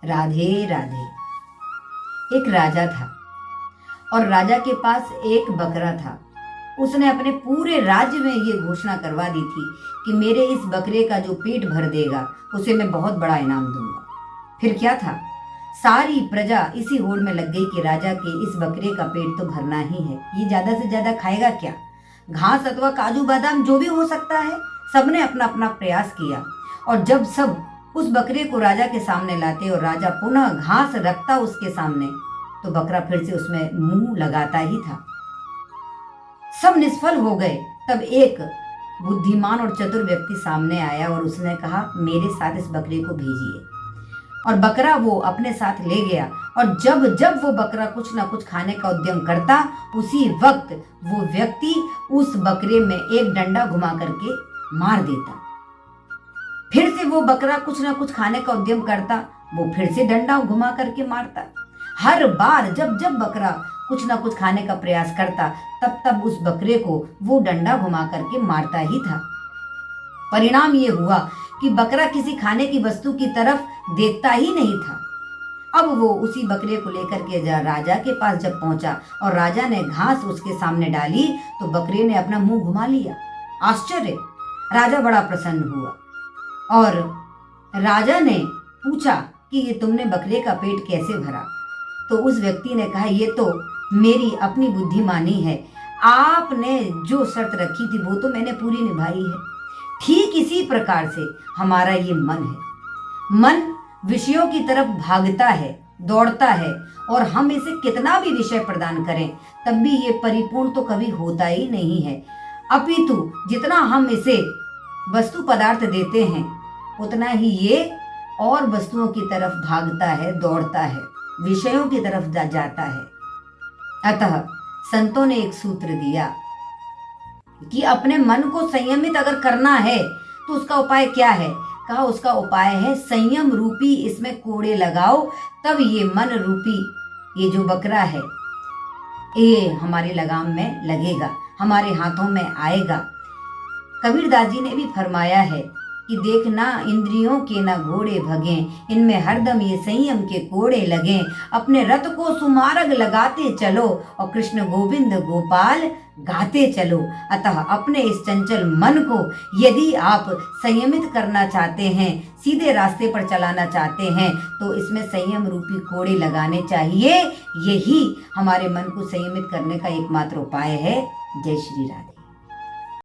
राधे राधे। एक राजा था और राजा के पास एक बकरा था। उसने अपने पूरे राज्य में ये घोषणा करवा दी थी कि मेरे इस बकरे का जो पेट भर देगा उसे मैं बहुत बड़ा इनाम दूंगा। फिर क्या था, सारी प्रजा इसी होड़ में लग गई कि राजा के इस बकरे का पेट तो भरना ही है। ये ज्यादा से ज्यादा खाएगा क्या, घास अथवा काजू बादाम जो भी हो सकता है। सबने अपना अपना प्रयास किया और जब सब उस बकरे को राजा के सामने लाते और राजा पुनः घास रखता उसके सामने, तो बकरा फिर से उसमें मुंह लगाता ही था। सब निष्फल हो गए। तब एक बुद्धिमान और चतुर व्यक्ति सामने आया और उसने कहा, मेरे साथ इस बकरे को भेजिए। और बकरा वो अपने साथ ले गया और जब जब वो बकरा कुछ ना कुछ खाने का उद्यम करता, उसी वक्त वो व्यक्ति उस बकरे में एक डंडा घुमा करके मार देता। फिर से वो बकरा कुछ ना कुछ खाने का उद्यम करता, वो फिर से डंडा घुमा करके मारता। हर बार जब जब बकरा कुछ ना कुछ खाने का प्रयास करता, तब तब उस बकरे को वो डंडा घुमा करके मारता ही था। परिणाम ये हुआ कि बकरा किसी खाने की वस्तु की तरफ देखता ही नहीं था। अब वो उसी बकरे को लेकर के राजा के पास जब पहुंचा और राजा ने घास उसके सामने डाली, तो बकरे ने अपना मुंह घुमा लिया। आश्चर्य! राजा बड़ा प्रसन्न हुआ और राजा ने पूछा कि ये तुमने बकरे का पेट कैसे भरा? तो उस व्यक्ति ने कहा, ये तो मेरी अपनी बुद्धिमानी है। आपने जो शर्त रखी थी वो तो मैंने पूरी निभाई है। ठीक इसी प्रकार से हमारा ये मन है। मन विषयों की तरफ भागता है, दौड़ता है और हम इसे कितना भी विषय प्रदान करें तब भी ये परिपूर्ण तो कभी होता ही नहीं है। अपितु जितना हम इसे वस्तु पदार्थ देते हैं उतना ही ये और वस्तुओं की तरफ भागता है, दौड़ता है, विषयों की तरफ जाता है। अतः संतों ने एक सूत्र दिया कि अपने मन को संयमित अगर करना है तो उसका उपाय क्या है? कहा, उसका उपाय है संयम रूपी इसमें कोड़े लगाओ, तब ये मन रूपी ये जो बकरा है ये हमारे लगाम में लगेगा, हमारे हाथों में आएगा। कबीरदास जी ने भी फरमाया है कि देखना इंद्रियों के ना घोड़े भगे, इनमें हरदम ये संयम के कोड़े लगे। अपने रथ को सुमार्ग लगाते चलो और कृष्ण गोविंद गोपाल गाते चलो। अतः अपने इस चंचल मन को यदि आप संयमित करना चाहते हैं, सीधे रास्ते पर चलाना चाहते हैं, तो इसमें संयम रूपी कोड़े लगाने चाहिए। यही हमारे मन को संयमित करने का एकमात्र उपाय है। जय श्री राधे।